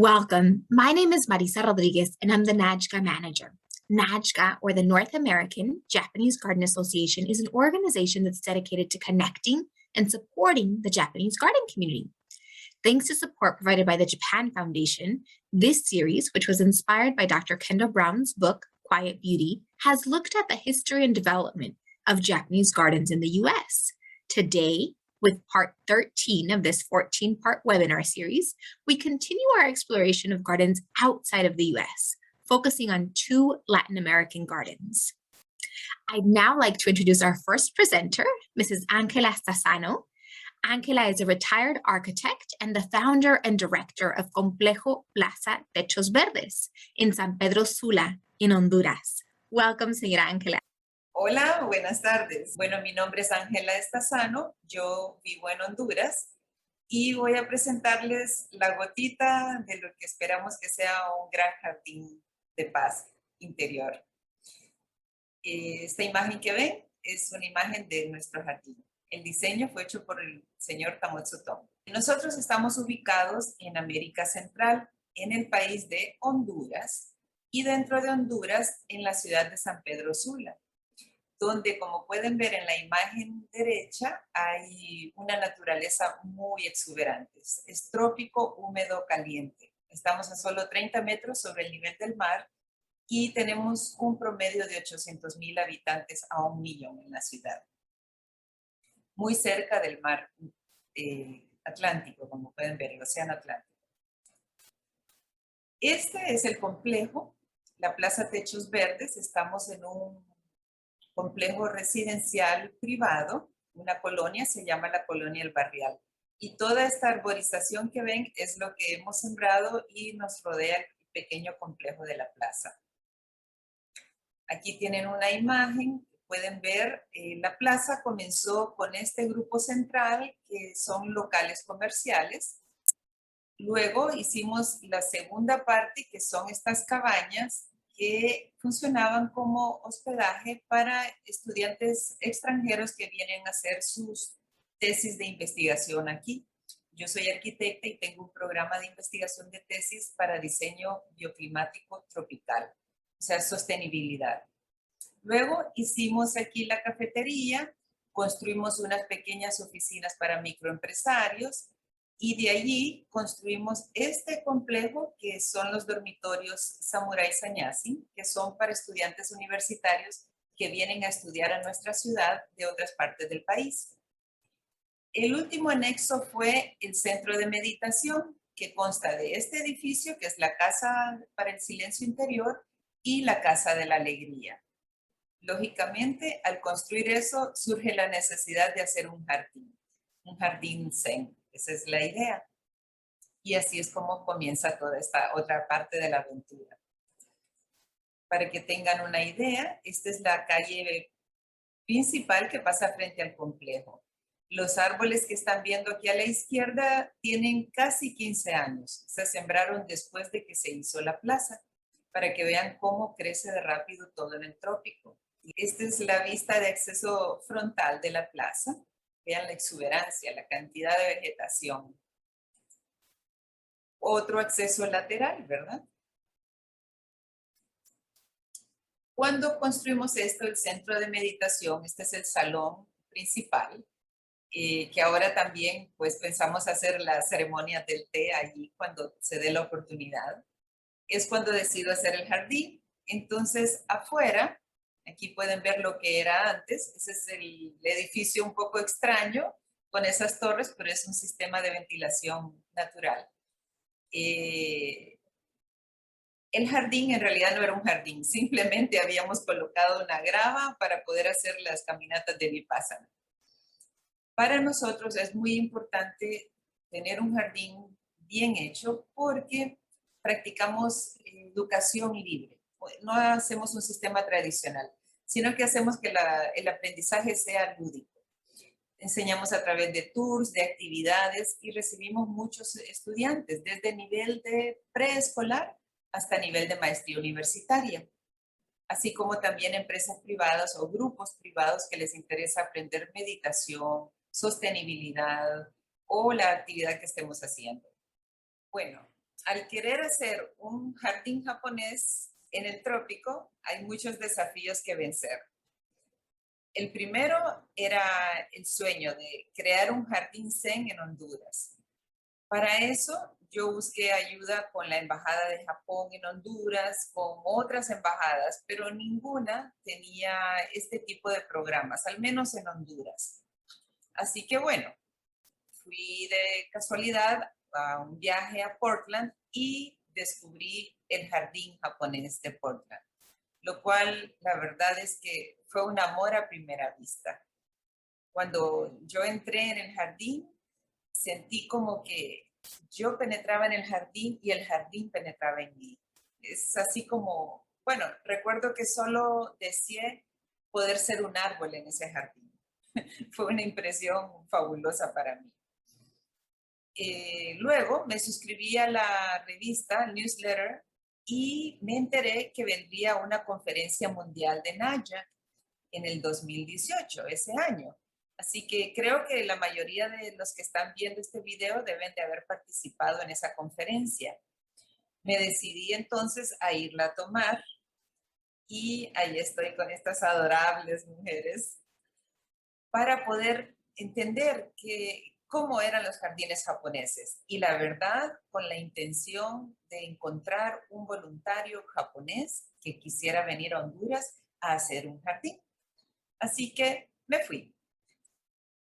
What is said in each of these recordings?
Welcome. My name is Marisa Rodriguez, and I'm the NAJGA manager. NAJGA, or the North American Japanese Garden Association, is an organization that's dedicated to connecting and supporting the Japanese garden community. Thanks to support provided by the Japan Foundation, this series, which was inspired by Dr. Kendall Brown's book, Quiet Beauty, has looked at the history and development of Japanese gardens in the US. Today, with part 13 of this 14-part webinar series, we continue our exploration of gardens outside of the US, focusing on 2 Latin American gardens. I'd now like to introduce our first presenter, Mrs. Ángela Stassano. Ángela is a retired architect and the founder and director of Complejo Plaza Techos Verdes in San Pedro Sula, in Honduras. Welcome, señora Ángela. Hola, buenas tardes. Bueno, mi nombre es Ángela Stassano, yo vivo en Honduras y voy a presentarles la gotita de lo que esperamos que sea un gran jardín de paz interior. Esta imagen que ven es una imagen de nuestro jardín. El diseño fue hecho por el señor Tamotsu Tomo. Nosotros estamos ubicados en América Central, en el país de Honduras y dentro de Honduras en la ciudad de San Pedro Sula, donde, como pueden ver en la imagen derecha, hay una naturaleza muy exuberante. Es trópico, húmedo, caliente. Estamos a solo 30 metros sobre el nivel del mar y tenemos un promedio de 800,000 habitantes a 1 millón en la ciudad. Muy cerca del mar Atlántico, como pueden ver, el océano Atlántico. Este es el complejo, la Plaza Techos Verdes. Estamos en un complejo residencial privado, una colonia, se llama la Colonia El Barrial. Y toda esta arborización que ven es lo que hemos sembrado y nos rodea el pequeño complejo de la plaza. Aquí tienen una imagen, pueden ver, la plaza comenzó con este grupo central, que son locales comerciales. Luego hicimos la segunda parte, que son estas cabañas, que funcionaban como hospedaje para estudiantes extranjeros que vienen a hacer sus tesis de investigación aquí. Yo soy arquitecta y tengo un programa de investigación de tesis para diseño bioclimático tropical, o sea, sostenibilidad. Luego hicimos aquí la cafetería, construimos unas pequeñas oficinas para microempresarios, y de allí construimos este complejo que son los dormitorios Samurai Sanyasin, que son para estudiantes universitarios que vienen a estudiar a nuestra ciudad de otras partes del país. El último anexo fue el centro de meditación, que consta de este edificio, que es la Casa para el Silencio Interior, y la Casa de la Alegría. Lógicamente, al construir eso, surge la necesidad de hacer un jardín zen. Esa es la idea. Y así es como comienza toda esta otra parte de la aventura. Para que tengan una idea, esta es la calle principal que pasa frente al complejo. Los árboles que están viendo aquí a la izquierda tienen casi 15 años. Se sembraron después de que se hizo la plaza, para que vean cómo crece de rápido todo en el trópico. Esta es la vista de acceso frontal de la plaza. Vean la exuberancia, la cantidad de vegetación. Otro acceso lateral, ¿verdad? Cuando construimos esto, el centro de meditación, este es el salón principal, que ahora también pues pensamos hacer la ceremonia del té allí cuando se dé la oportunidad. Es cuando decido hacer el jardín. Entonces, afuera, aquí pueden ver lo que era antes. Ese es el edificio un poco extraño con esas torres, pero es un sistema de ventilación natural. El jardín en realidad no era un jardín, simplemente habíamos colocado una grava para poder hacer las caminatas de Vipassana. Para nosotros es muy importante tener un jardín bien hecho porque practicamos educación libre. No hacemos un sistema tradicional, sino que hacemos que el aprendizaje sea lúdico. Enseñamos a través de tours, de actividades y recibimos muchos estudiantes desde nivel de preescolar hasta nivel de maestría universitaria, así como también empresas privadas o grupos privados que les interesa aprender meditación, sostenibilidad o la actividad que estemos haciendo. Bueno, al querer hacer un jardín japonés en el trópico, hay muchos desafíos que vencer. El primero era el sueño de crear un jardín zen en Honduras. Para eso, yo busqué ayuda con la Embajada de Japón en Honduras, con otras embajadas, pero ninguna tenía este tipo de programas, al menos en Honduras. Así que bueno, fui de casualidad a un viaje a Portland y descubrí el jardín japonés de Portland, lo cual la verdad es que fue un amor a primera vista. Cuando yo entré en el jardín, sentí como que yo penetraba en el jardín y el jardín penetraba en mí. Es así como, bueno, recuerdo que solo deseé poder ser un árbol en ese jardín. Fue una impresión fabulosa para mí. Luego me suscribí a la revista, al newsletter, y me enteré que vendría una conferencia mundial de Naya en el 2018, ese año. Así que creo que la mayoría de los que están viendo este video deben de haber participado en esa conferencia. Me decidí entonces a irla a tomar y ahí estoy con estas adorables mujeres para poder entender cómo eran los jardines japoneses. Y la verdad, con la intención de encontrar un voluntario japonés que quisiera venir a Honduras a hacer un jardín. Así que me fui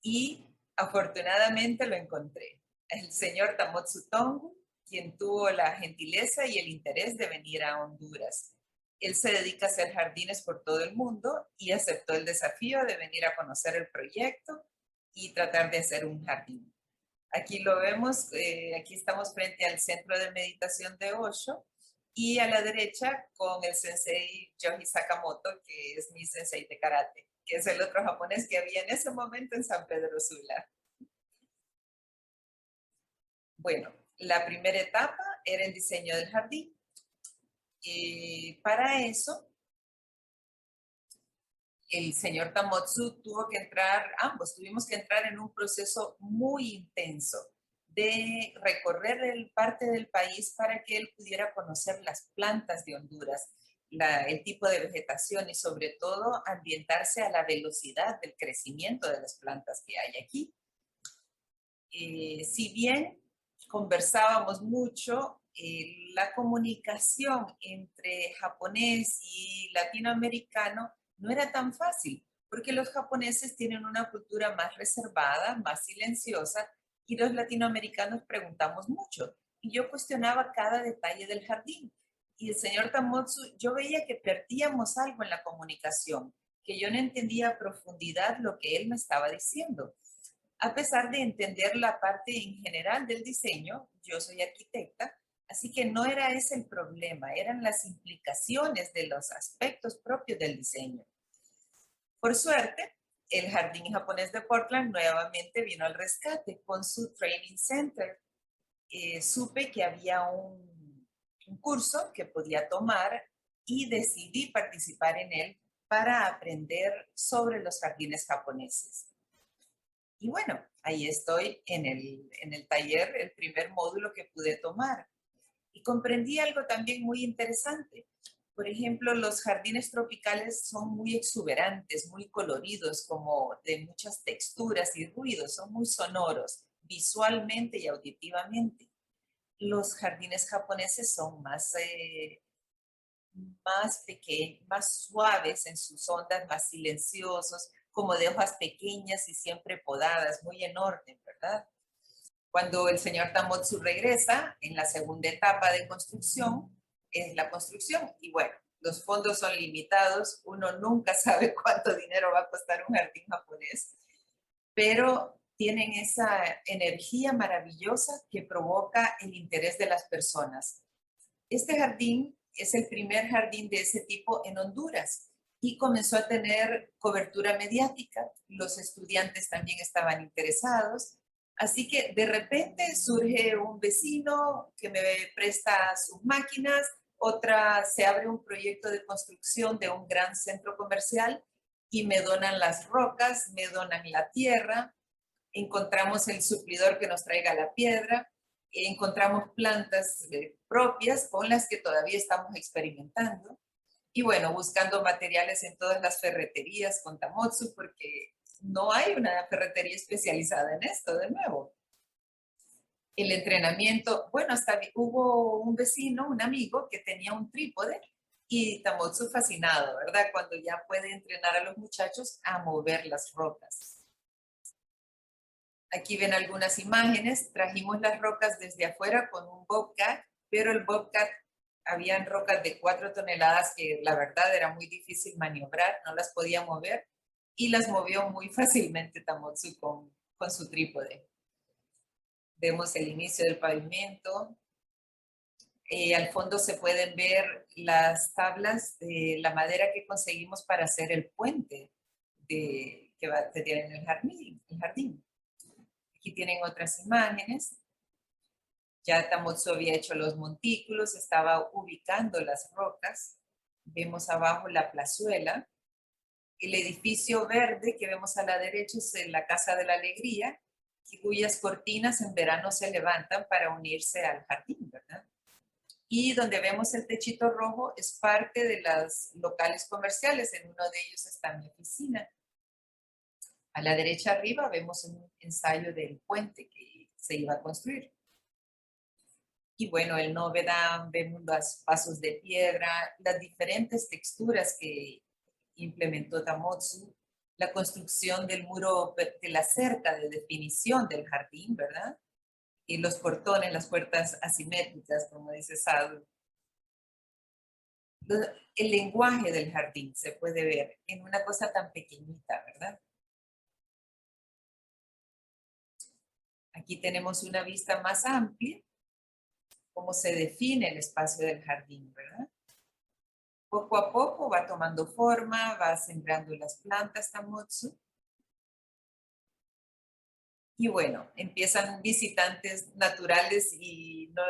y afortunadamente lo encontré. El señor Tamotsu Tongu, quien tuvo la gentileza y el interés de venir a Honduras. Él se dedica a hacer jardines por todo el mundo y aceptó el desafío de venir a conocer el proyecto y tratar de hacer un jardín. Aquí lo vemos, aquí estamos frente al centro de meditación de Osho y a la derecha con el sensei Yoji Sakamoto, que es mi sensei de karate, que es el otro japonés que había en ese momento en San Pedro Sula. Bueno, la primera etapa era el diseño del jardín. Para eso, el señor Tamotsu tuvo que entrar, ambos tuvimos que entrar en un proceso muy intenso de recorrer parte del país para que él pudiera conocer las plantas de Honduras, el tipo de vegetación y sobre todo ambientarse a la velocidad del crecimiento de las plantas que hay aquí. Si bien conversábamos mucho, la comunicación entre japonés y latinoamericano no era tan fácil, porque los japoneses tienen una cultura más reservada, más silenciosa, y los latinoamericanos preguntamos mucho. Y yo cuestionaba cada detalle del jardín. Y el señor Tamotsu, yo veía que perdíamos algo en la comunicación, que yo no entendía a profundidad lo que él me estaba diciendo. A pesar de entender la parte en general del diseño, yo soy arquitecta, así que no era ese el problema, eran las implicaciones de los aspectos propios del diseño. Por suerte, el Jardín Japonés de Portland nuevamente vino al rescate con su Training Center. Supe que había un curso que podía tomar y decidí participar en él para aprender sobre los jardines japoneses. Y bueno, ahí estoy en el taller, el primer módulo que pude tomar. Y comprendí algo también muy interesante. Por ejemplo, los jardines tropicales son muy exuberantes, muy coloridos, como de muchas texturas y ruidos, son muy sonoros, visualmente y auditivamente. Los jardines japoneses son más pequeños, más suaves en sus ondas, más silenciosos, como de hojas pequeñas y siempre podadas, muy en orden, ¿verdad? Cuando el señor Tamotsu regresa en la segunda etapa de construcción, es la construcción. Y bueno, los fondos son limitados, uno nunca sabe cuánto dinero va a costar un jardín japonés, pero tienen esa energía maravillosa que provoca el interés de las personas. Este jardín es el primer jardín de ese tipo en Honduras y comenzó a tener cobertura mediática. Los estudiantes también estaban interesados. Así que de repente surge un vecino que me presta sus máquinas, se abre un proyecto de construcción de un gran centro comercial y me donan las rocas, me donan la tierra, encontramos el suplidor que nos traiga la piedra, encontramos plantas propias con las que todavía estamos experimentando. Y bueno, buscando materiales en todas las ferreterías con Tamotsu, porque no hay una ferretería especializada en esto, de nuevo. El entrenamiento, bueno, hasta hubo un vecino, un amigo, que tenía un trípode y Tamotsu fascinado, ¿verdad? Cuando ya puede entrenar a los muchachos a mover las rocas. Aquí ven algunas imágenes. Trajimos las rocas desde afuera con un Bobcat, pero el Bobcat, habían rocas de 4 toneladas que la verdad era muy difícil maniobrar, no las podía mover y las movió muy fácilmente Tamotsu con su trípode. Vemos el inicio del pavimento. Al fondo se pueden ver las tablas de la madera que conseguimos para hacer el puente que va a tener en el jardín. Aquí tienen otras imágenes. Ya Tamotsu había hecho los montículos, estaba ubicando las rocas. Vemos abajo la plazuela. El edificio verde que vemos a la derecha es la Casa de la Alegría, cuyas cortinas en verano se levantan para unirse al jardín, ¿verdad? Y donde vemos el techito rojo es parte de los locales comerciales. En uno de ellos está mi oficina. A la derecha arriba vemos un ensayo del puente que se iba a construir. Y bueno, el Novedam, vemos los pasos de piedra, las diferentes texturas que implementó Tamotsu, la construcción del muro de la cerca de definición del jardín, ¿verdad? Y los portones, las puertas asimétricas, como dice Sadu. El lenguaje del jardín se puede ver en una cosa tan pequeñita, ¿verdad? Aquí tenemos una vista más amplia, cómo se define el espacio del jardín, ¿verdad? Poco a poco va tomando forma, va sembrando las plantas Tamotsu. Y bueno, empiezan visitantes naturales y no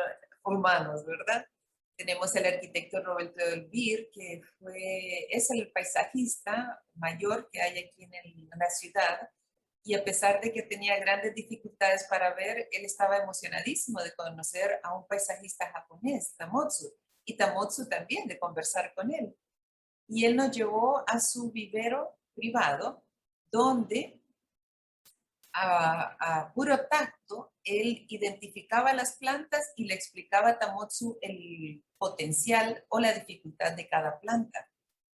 humanos, ¿verdad? Tenemos el arquitecto Roberto Elvir, que es el paisajista mayor que hay aquí en la ciudad, y a pesar de que tenía grandes dificultades para ver, él estaba emocionadísimo de conocer a un paisajista japonés, Tamotsu, y Tamotsu también de conversar con él. Y él nos llevó a su vivero privado, donde a puro tacto, él identificaba las plantas y le explicaba a Tamotsu el potencial o la dificultad de cada planta.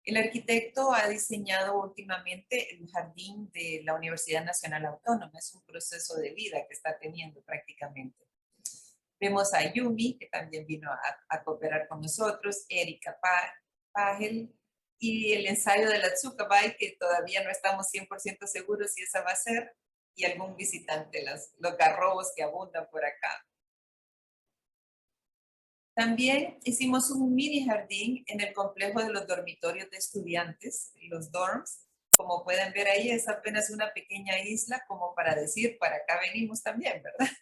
El arquitecto ha diseñado últimamente el jardín de la Universidad Nacional Autónoma. Es un proceso de vida que está teniendo prácticamente. Vemos a Yumi, que también vino a cooperar con nosotros, Erika Pagel, y el ensayo de la Tsukabai, que todavía no estamos 100% seguros si esa va a ser, y algún visitante, los garrobos que abundan por acá. También hicimos un mini jardín en el complejo de los dormitorios de estudiantes, los dorms. Como pueden ver ahí, es apenas una pequeña isla, como para decir, para acá venimos también, ¿verdad?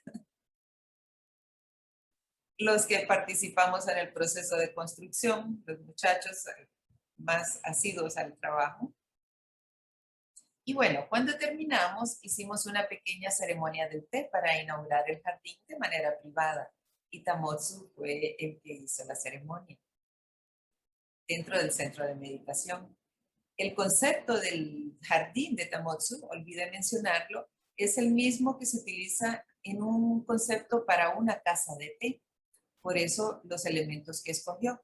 Los que participamos en el proceso de construcción, los muchachos más asiduos al trabajo. Y bueno, cuando terminamos, hicimos una pequeña ceremonia del té para inaugurar el jardín de manera privada. Y Tamotsu fue el que hizo la ceremonia dentro del centro de meditación. El concepto del jardín de Tamotsu, olvidé mencionarlo, es el mismo que se utiliza en un concepto para una casa de té. Por eso los elementos que escogió.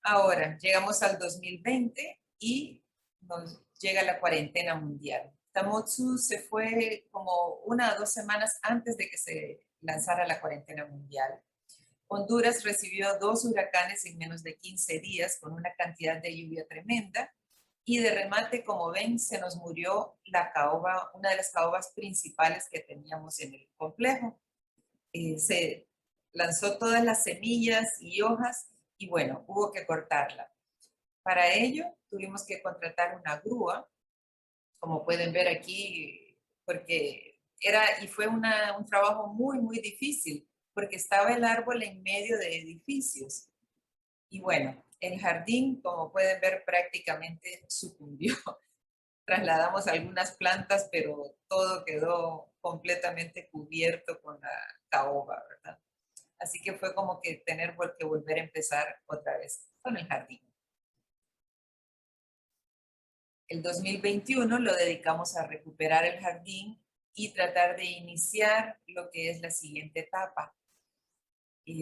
Ahora, llegamos al 2020 y nos llega la cuarentena mundial. Tamotsu se fue como 1 o 2 semanas antes de que se lanzara la cuarentena mundial. Honduras recibió 2 huracanes en menos de 15 días con una cantidad de lluvia tremenda y de remate, como ven, se nos murió la caoba, una de las caobas principales que teníamos en el complejo. Se lanzó todas las semillas y hojas y bueno, hubo que cortarla. Para ello tuvimos que contratar una grúa, como pueden ver aquí, porque fue un trabajo muy, muy difícil, porque estaba el árbol en medio de edificios. Y bueno, el jardín, como pueden ver, prácticamente sucumbió. Trasladamos algunas plantas, pero todo quedó completamente cubierto con caoba, ¿verdad? Así que fue como que tener que volver a empezar otra vez con el jardín. El 2021 lo dedicamos a recuperar el jardín y tratar de iniciar lo que es la siguiente etapa.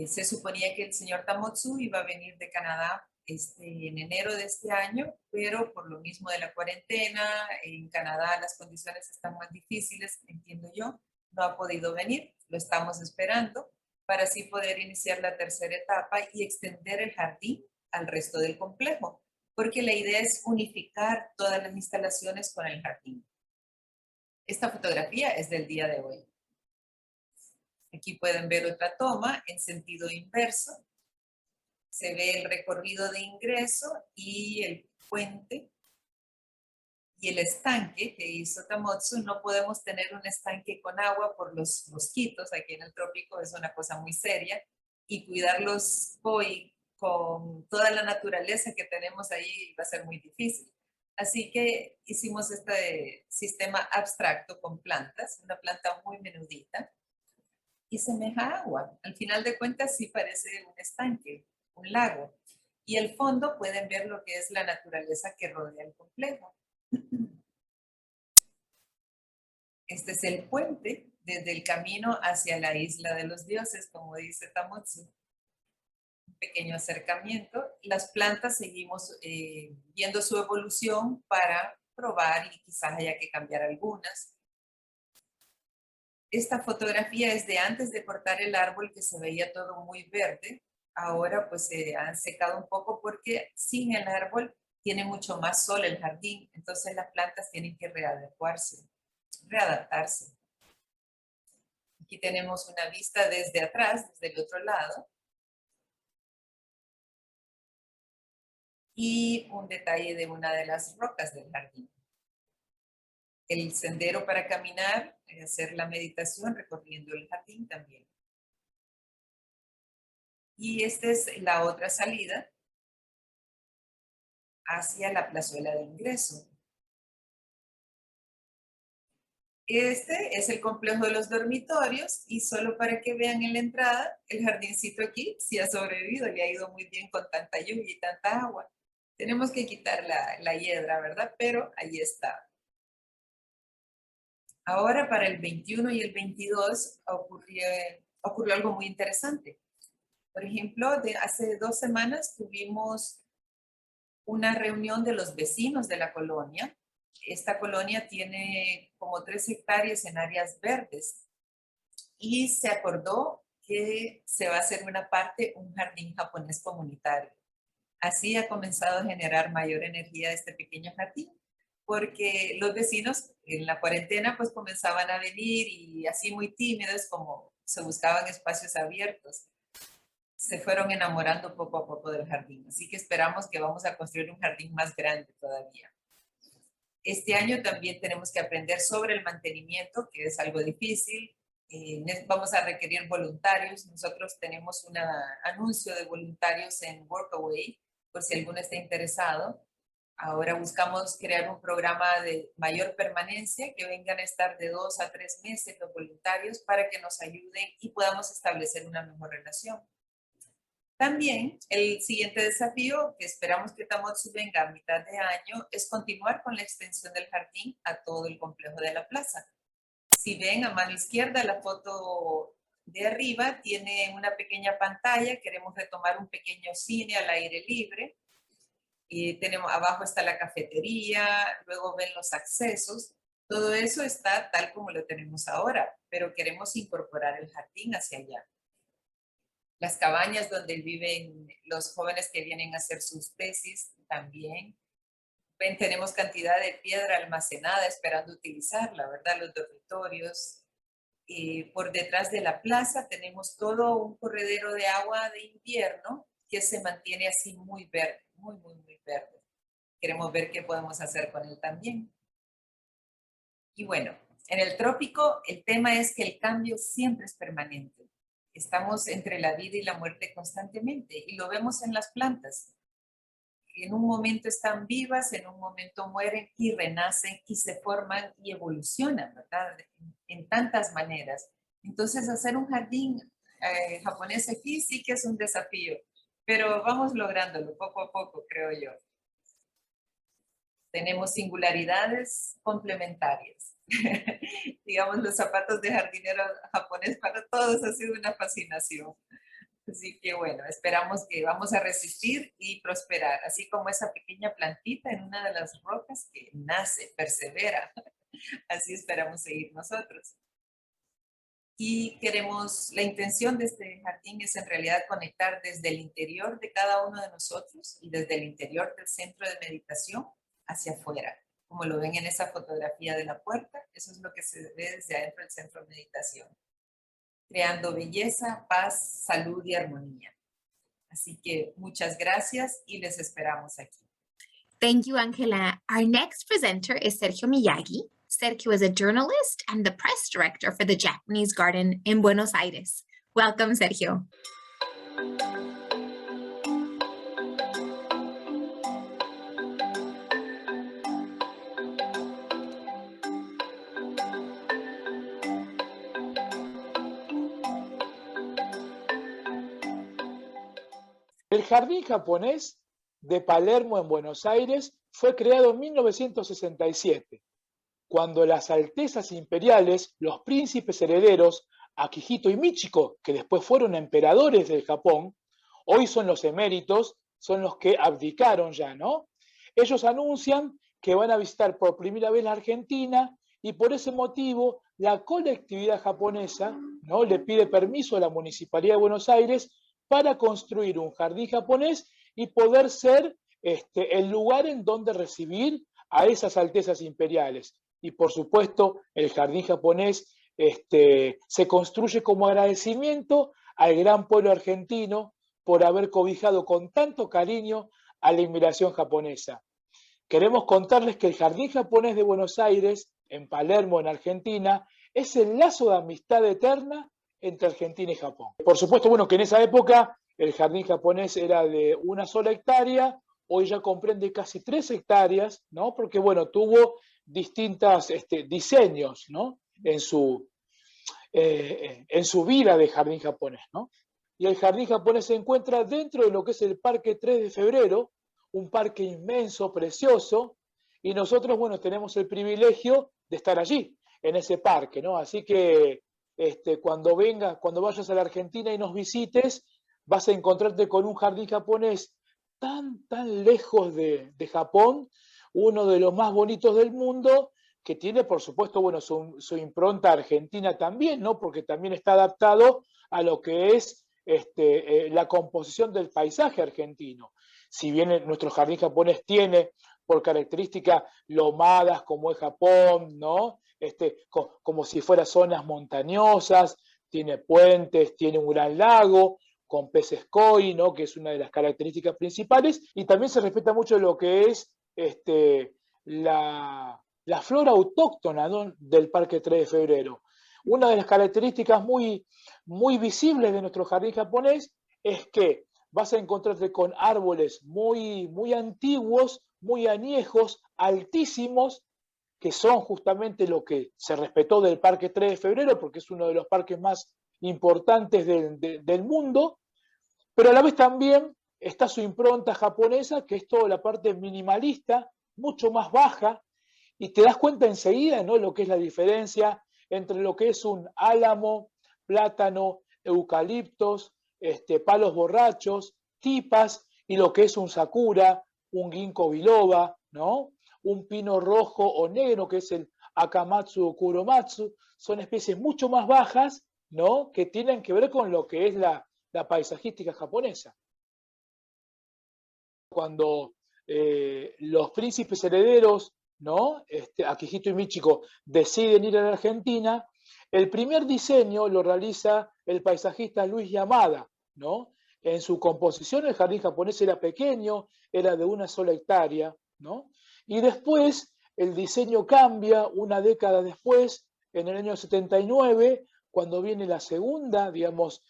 Se suponía que el señor Tamotsu iba a venir de Canadá en enero de este año, pero por lo mismo de la cuarentena, en Canadá las condiciones están más difíciles, entiendo yo, no ha podido venir, lo estamos esperando para así poder iniciar la tercera etapa y extender el jardín al resto del complejo, porque la idea es unificar todas las instalaciones con el jardín. Esta fotografía es del día de hoy. Aquí pueden ver otra toma en sentido inverso. Se ve el recorrido de ingreso y el puente y el estanque que hizo Tamotsu. No podemos tener un estanque con agua por los mosquitos. Aquí en el trópico es una cosa muy seria. Y cuidar los koi con toda la naturaleza que tenemos ahí va a ser muy difícil. Así que hicimos este sistema abstracto con plantas, una planta muy menudita, y semeja agua. Al final de cuentas sí parece un estanque, un lago. Y el fondo pueden ver lo que es la naturaleza que rodea el complejo. Este es el puente desde el camino hacia la isla de los dioses, como dice Tamotsu. Un pequeño acercamiento. Las plantas seguimos viendo su evolución para probar y quizás haya que cambiar algunas. Esta fotografía es de antes de cortar el árbol, que se veía todo muy verde. Ahora pues se han secado un poco porque sin el árbol tiene mucho más sol el jardín, entonces las plantas tienen que readaptarse. Aquí tenemos una vista desde atrás, desde el otro lado. Y un detalle de una de las rocas del jardín. El sendero para caminar, hacer la meditación recorriendo el jardín también. Y esta es la otra salida hacia la plazuela de ingreso. Este es el complejo de los dormitorios y solo para que vean en la entrada, el jardincito aquí sí ha sobrevivido, le ha ido muy bien con tanta lluvia y tanta agua. Tenemos que quitar la hiedra, ¿verdad? Pero ahí está. Ahora para el 21 y el 22 ocurrió algo muy interesante. Por ejemplo, hace 2 semanas tuvimos una reunión de los vecinos de la colonia. Esta colonia tiene como 3 hectáreas en áreas verdes y se acordó que se va a hacer una parte, un jardín japonés comunitario. Así ha comenzado a generar mayor energía este pequeño jardín, porque los vecinos en la cuarentena pues comenzaban a venir y así muy tímidos, como se buscaban espacios abiertos, se fueron enamorando poco a poco del jardín. Así que esperamos que vamos a construir un jardín más grande todavía. Este año también tenemos que aprender sobre el mantenimiento, que es algo difícil. Vamos a requerir voluntarios. Nosotros tenemos un anuncio de voluntarios en Workaway, por si alguno está interesado. Ahora buscamos crear un programa de mayor permanencia, que vengan a estar de 2 a 3 meses los voluntarios para que nos ayuden y podamos establecer una mejor relación. También el siguiente desafío, que esperamos que Tamotsu venga a mitad de año, es continuar con la extensión del jardín a todo el complejo de la plaza. Si ven a mano izquierda la foto de arriba, tiene una pequeña pantalla, queremos retomar un pequeño cine al aire libre. Abajo está la cafetería, luego ven los accesos. Todo eso está tal como lo tenemos ahora, pero queremos incorporar el jardín hacia allá. Las cabañas donde viven los jóvenes que vienen a hacer sus tesis también. Ven, tenemos cantidad de piedra almacenada esperando utilizarla, ¿verdad? Los dormitorios. Por detrás de la plaza tenemos todo un corredero de agua de invierno que se mantiene así muy verde, muy, muy, muy verde. Queremos ver qué podemos hacer con él también. Y bueno, en el trópico el tema es que el cambio siempre es permanente. Estamos entre la vida y la muerte constantemente y lo vemos en las plantas. En un momento están vivas, en un momento mueren y renacen y se forman y evolucionan, ¿verdad? En tantas maneras. Entonces, hacer un jardín japonés aquí sí que es un desafío, pero vamos lográndolo poco a poco, creo yo. Tenemos singularidades complementarias. Digamos, los zapatos de jardinero japonés para todos ha sido una fascinación. Así que bueno, esperamos que vamos a resistir y prosperar, así como esa pequeña plantita en una de las rocas que nace, persevera. Así esperamos seguir nosotros. Y queremos, la intención de este jardín es en realidad conectar desde el interior de cada uno de nosotros y desde el interior del centro de meditación hacia afuera. Como lo ven en esa fotografía de la puerta, eso es lo que se ve desde adentro del centro de meditación. Creando belleza, paz, salud y armonía. Así que muchas gracias y les esperamos aquí. Thank you, Angela. Our next presenter is Sergio Miyagi. Sergio is a journalist and the press director for the Japanese Garden in Buenos Aires. Welcome, Sergio. El jardín japonés de Palermo en Buenos Aires fue creado en 1967, cuando las altezas imperiales, los príncipes herederos, Akihito y Michiko, que después fueron emperadores del Japón, hoy son los eméritos, son los que abdicaron ya, ¿no? Ellos anuncian que van a visitar por primera vez la Argentina y por ese motivo la colectividad japonesa, ¿no?, le pide permiso a la Municipalidad de Buenos Aires para construir un jardín japonés y poder ser el lugar en donde recibir a esas altezas imperiales. Y por supuesto, el jardín japonés se construye como agradecimiento al gran pueblo argentino por haber cobijado con tanto cariño a la inmigración japonesa. Queremos contarles que el Jardín Japonés de Buenos Aires, en Palermo, en Argentina, es el lazo de amistad eterna entre Argentina y Japón. Por supuesto, bueno, que en esa época el jardín japonés era de una sola hectárea, hoy ya comprende casi 3 hectáreas, ¿no? Porque, bueno, tuvo distintos diseños, ¿no?, en su vida de jardín japonés, ¿no? Y el jardín japonés se encuentra dentro de lo que es el Parque 3 de Febrero, un parque inmenso, precioso, y nosotros, bueno, tenemos el privilegio de estar allí, en ese parque, ¿no? Así que cuando vayas a la Argentina y nos visites, vas a encontrarte con un jardín japonés tan lejos de Japón, uno de los más bonitos del mundo, que tiene, por supuesto, bueno, su impronta argentina también, ¿no? Porque también está adaptado a lo que es la composición del paisaje argentino. Si bien nuestro jardín japonés tiene por característica lomadas como es Japón, ¿no?, como si fueran zonas montañosas, tiene puentes, tiene un gran lago con peces koi, ¿no?, que es una de las características principales, y también se respeta mucho lo que es la flora autóctona, ¿no?, del Parque 3 de Febrero. Una de las características muy visibles de nuestro jardín japonés es que vas a encontrarte con árboles muy antiguos, muy añejos, altísimos, que son justamente lo que se respetó del Parque 3 de Febrero, porque es uno de los parques más importantes del mundo, pero a la vez también está su impronta japonesa, que es toda la parte minimalista, mucho más baja, y te das cuenta enseguida, ¿no?, lo que es la diferencia entre lo que es un álamo, plátano, eucaliptos, palos borrachos, tipas, y lo que es un sakura, un ginkgo biloba, ¿no?, un pino rojo o negro, que es el Akamatsu o Kuromatsu. Son especies mucho más bajas, ¿no?, que tienen que ver con lo que es la paisajística japonesa. Cuando los príncipes herederos, ¿no?, Akihito y Michiko, deciden ir a la Argentina, el primer diseño lo realiza el paisajista Luis Yamada, ¿no? En su composición el jardín japonés era pequeño, era de una sola hectárea, ¿no? Y después el diseño cambia una década después, en el año 79, cuando viene la segunda, digamos,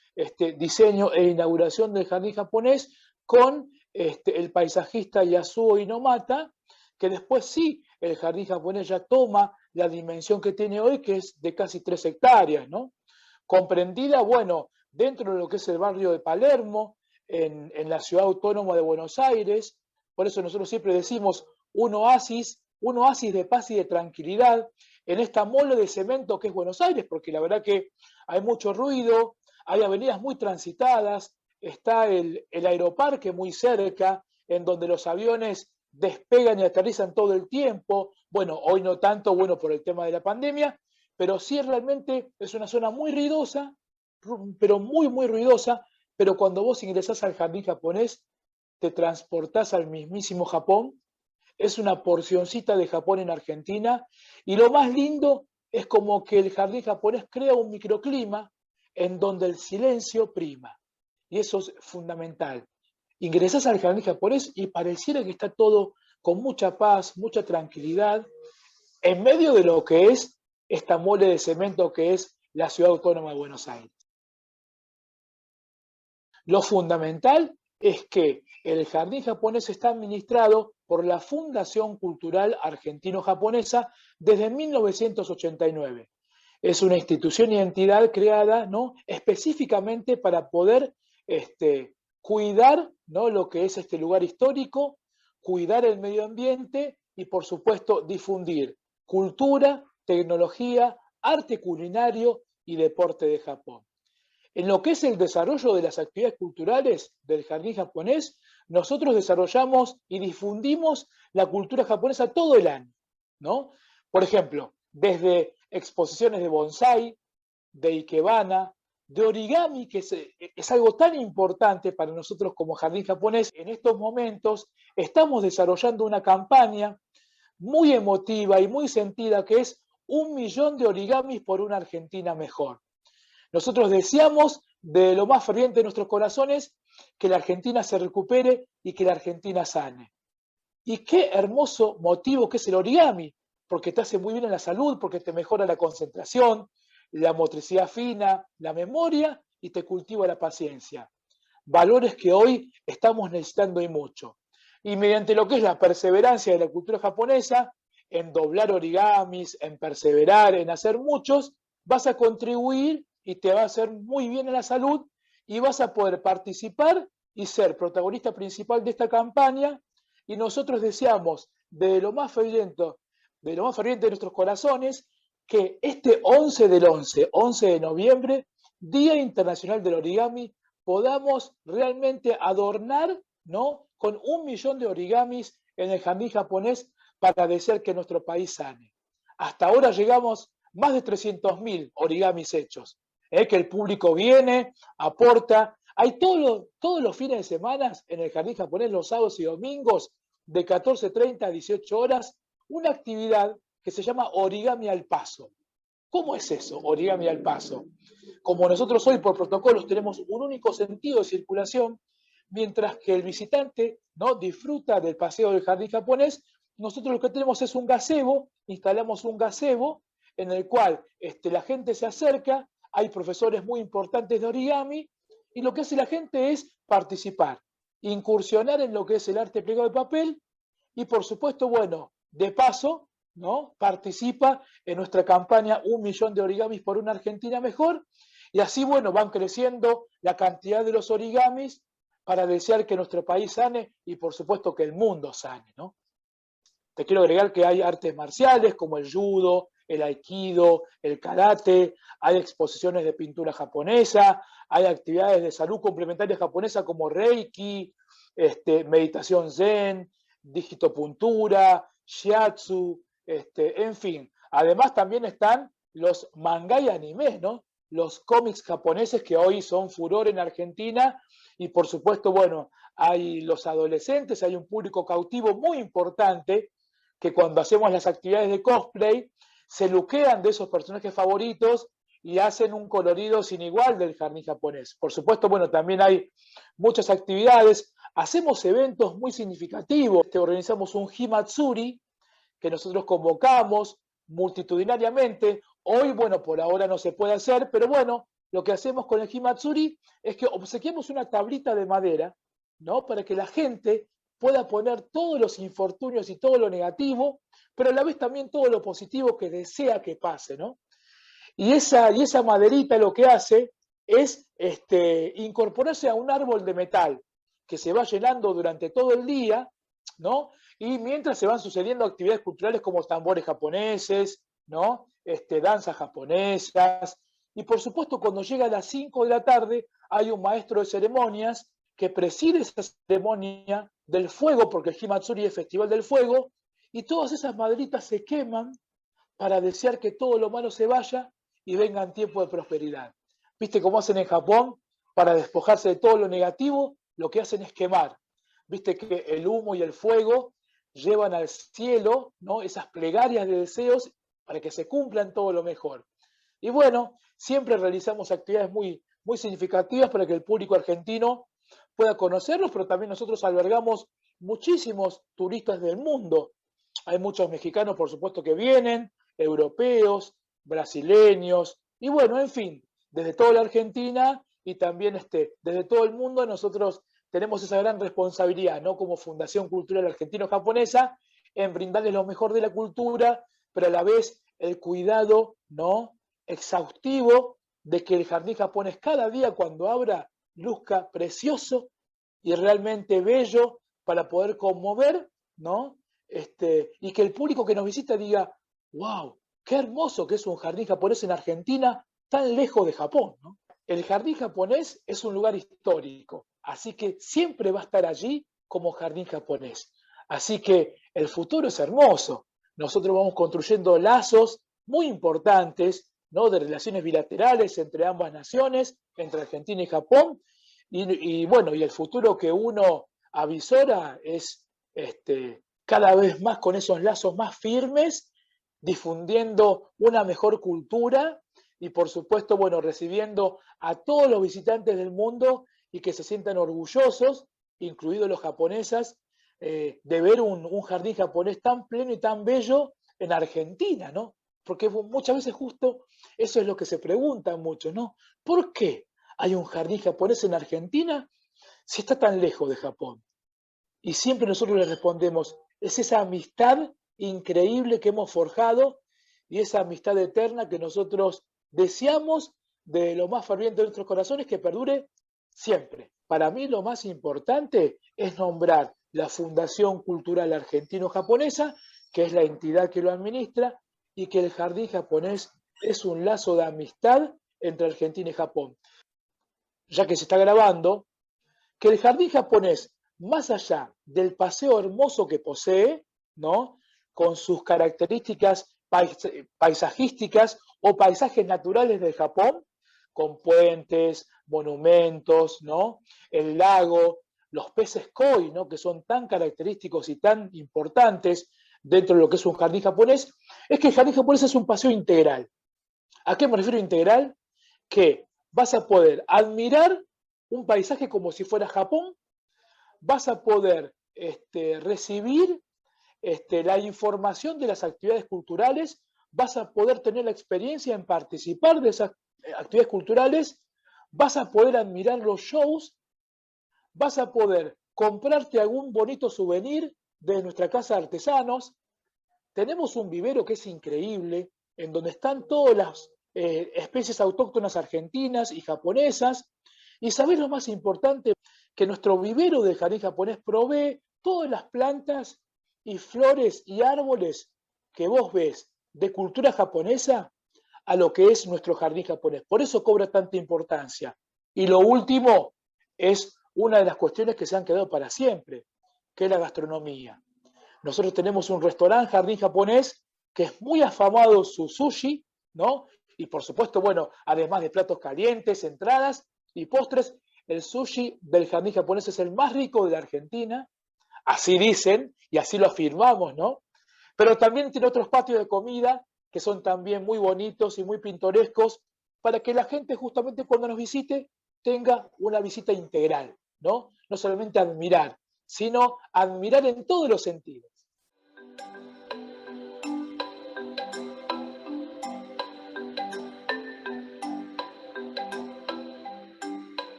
diseño e inauguración del jardín japonés con el paisajista Yasuo Inomata, que después sí, el jardín japonés ya toma la dimensión que tiene hoy, que es de casi 3 hectáreas, ¿no? comprendida, bueno, dentro de lo que es el barrio de Palermo, en la ciudad autónoma de Buenos Aires. Por eso nosotros siempre decimos un oasis de paz y de tranquilidad en esta mole de cemento que es Buenos Aires, porque la verdad que hay mucho ruido, hay avenidas muy transitadas, está el aeroparque muy cerca, en donde los aviones despegan y aterrizan todo el tiempo. Bueno, hoy no tanto, bueno, por el tema de la pandemia, pero sí realmente es una zona muy ruidosa, pero muy, muy ruidosa, pero cuando vos ingresás al jardín japonés, te transportás al mismísimo Japón, es una porcioncita de Japón en Argentina, y lo más lindo es como que el jardín japonés crea un microclima en donde el silencio prima, y eso es fundamental. Ingresás al jardín japonés y pareciera que está todo con mucha paz, mucha tranquilidad, en medio de lo que es esta mole de cemento que es la ciudad autónoma de Buenos Aires. Lo fundamental es que el jardín japonés está administrado por la Fundación Cultural Argentino-Japonesa desde 1989. Es una institución y entidad creada, ¿no?, específicamente para poder cuidar, ¿no?, lo que es este lugar histórico, cuidar el medio ambiente y, por supuesto, difundir cultura, tecnología, arte culinario y deporte de Japón. En lo que es el desarrollo de las actividades culturales del jardín japonés, nosotros desarrollamos y difundimos la cultura japonesa todo el año, ¿no? Por ejemplo, desde exposiciones de bonsái, de ikebana, de origami, que es algo tan importante para nosotros como jardín japonés. En estos momentos estamos desarrollando una campaña muy emotiva y muy sentida que es 1.000.000 de origamis por una Argentina mejor. Nosotros deseamos de lo más ferviente de nuestros corazones que la Argentina se recupere y que la Argentina sane. Y qué hermoso motivo que es el origami, porque te hace muy bien en la salud, porque te mejora la concentración, la motricidad fina, la memoria y te cultiva la paciencia. Valores que hoy estamos necesitando y mucho. Y mediante lo que es la perseverancia de la cultura japonesa, en doblar origamis, en perseverar, en hacer muchos, vas a contribuir y te va a hacer muy bien a la salud y vas a poder participar y ser protagonista principal de esta campaña. Y nosotros deseamos de lo más ferviente de nuestros corazones que este 11 del 11 de noviembre, Día Internacional del Origami, podamos realmente adornar, ¿no?, con 1.000.000 de origamis en el jardín japonés para desear que nuestro país sane. Hasta ahora llegamos más de 300.000 origamis hechos, que el público viene, aporta. Hay todos los fines de semana en el jardín japonés, los sábados y domingos, de 14:30 a 18 horas, una actividad que se llama origami al paso. ¿Cómo es eso, origami al paso? Como nosotros hoy por protocolos tenemos un único sentido de circulación, mientras que el visitante, ¿no?, disfruta del paseo del jardín japonés, nosotros lo que tenemos es un gazebo, instalamos un gazebo en el cual la gente se acerca, hay profesores muy importantes de origami, y lo que hace la gente es participar, incursionar en lo que es el arte plegado de papel, y por supuesto, bueno, de paso, ¿no?, participa en nuestra campaña 1.000.000 de origamis por una Argentina mejor, y así, bueno, van creciendo la cantidad de los origamis para desear que nuestro país sane y, por supuesto, que el mundo sane, ¿no? Te quiero agregar que hay artes marciales como el judo, el aikido, el karate, hay exposiciones de pintura japonesa, hay actividades de salud complementaria japonesa como reiki, meditación zen, digitopuntura, shiatsu, en fin. Además también están los manga y animes, ¿no?, los cómics japoneses que hoy son furor en Argentina, y por supuesto, bueno, hay los adolescentes, hay un público cautivo muy importante que cuando hacemos las actividades de cosplay se luquean de esos personajes favoritos y hacen un colorido sin igual del jardín japonés. Por supuesto, bueno, también hay muchas actividades, hacemos eventos muy significativos, organizamos un Himatsuri que nosotros convocamos multitudinariamente. Hoy, bueno, por ahora no se puede hacer, pero bueno, lo que hacemos con el Himatsuri es que obsequiamos una tablita de madera, ¿no?, para que la gente pueda poner todos los infortunios y todo lo negativo, pero a la vez también todo lo positivo que desea que pase, ¿no? Y esa maderita lo que hace es incorporarse a un árbol de metal que se va llenando durante todo el día, ¿no? Y mientras se van sucediendo actividades culturales como tambores japoneses, ¿no? Danzas japonesas. Y por supuesto, cuando llega a las 5 de la tarde, hay un maestro de ceremonias que preside esa ceremonia del fuego, porque el Himatsuri es Festival del Fuego, y todas esas maderitas se queman para desear que todo lo malo se vaya y vengan tiempos de prosperidad. ¿Viste cómo hacen en Japón? Para despojarse de todo lo negativo, lo que hacen es quemar. Viste que el humo y el fuego llevan al cielo, ¿no? Esas plegarias de deseos para que se cumplan todo lo mejor. Y bueno, siempre realizamos actividades muy, muy significativas para que el público argentino pueda conocerlos, pero también nosotros albergamos muchísimos turistas del mundo. Hay muchos mexicanos, por supuesto, que vienen, europeos, brasileños, y bueno, en fin, desde toda la Argentina y también desde todo el mundo nosotros tenemos esa gran responsabilidad, ¿no? Como Fundación Cultural Argentino-Japonesa, en brindarles lo mejor de la cultura, pero a la vez el cuidado, ¿no? Exhaustivo de que el jardín japonés cada día cuando abra luzca precioso y realmente bello para poder conmover, ¿no? Y que el público que nos visita diga, wow, qué hermoso que es un jardín japonés en Argentina, tan lejos de Japón, ¿no? El jardín japonés es un lugar histórico, así que siempre va a estar allí como jardín japonés. Así que el futuro es hermoso. Nosotros vamos construyendo lazos muy importantes, ¿no? De relaciones bilaterales entre ambas naciones, entre Argentina y Japón. Y bueno, y el futuro que uno avisora es cada vez más con esos lazos más firmes, difundiendo una mejor cultura y por supuesto, bueno, recibiendo a todos los visitantes del mundo y que se sientan orgullosos, incluidos los japoneses, de ver un jardín japonés tan pleno y tan bello en Argentina, ¿no? Porque muchas veces justo eso es lo que se preguntan muchos, ¿no? ¿Por qué hay un jardín japonés en Argentina si está tan lejos de Japón? Y siempre nosotros les respondemos, es esa amistad increíble que hemos forjado y esa amistad eterna que nosotros deseamos de lo más ferviente de nuestros corazones que perdure siempre. Para mí lo más importante es nombrar la Fundación Cultural Argentino-Japonesa, que es la entidad que lo administra, y que el Jardín Japonés es un lazo de amistad entre Argentina y Japón. Ya que se está grabando, que el Jardín Japonés, más allá del paseo hermoso que posee, ¿no? Con sus características paisajísticas o paisajes naturales del Japón, con puentes, monumentos, ¿no? El lago, los peces koi, ¿no? Que son tan característicos y tan importantes dentro de lo que es un jardín japonés, es que el jardín japonés es un paseo integral. ¿A qué me refiero integral? Que vas a poder admirar un paisaje como si fuera Japón, vas a poder recibir la información de las actividades culturales, vas a poder tener la experiencia en participar de esas actividades culturales, vas a poder admirar los shows, vas a poder comprarte algún bonito souvenir de nuestra casa de artesanos. Tenemos un vivero que es increíble, en donde están todas las especies autóctonas argentinas y japonesas. Y ¿sabés lo más importante? Que nuestro vivero de jardín japonés provee todas las plantas y flores y árboles que vos ves de cultura japonesa a lo que es nuestro jardín japonés. Por eso cobra tanta importancia. Y lo último es una de las cuestiones que se han quedado para siempre, que es la gastronomía. Nosotros tenemos un restaurante, jardín japonés, que es muy afamado su sushi, ¿no? Y por supuesto, bueno, además de platos calientes, entradas y postres, el sushi del jardín japonés es el más rico de la Argentina, así dicen y así lo afirmamos, ¿no? Pero también tiene otros patios de comida que son también muy bonitos y muy pintorescos para que la gente justamente cuando nos visite tenga una visita integral, ¿no? No solamente admirar, sino admirar en todos los sentidos.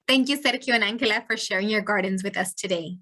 Thank you, Sergio and Angela, for sharing your gardens with us today.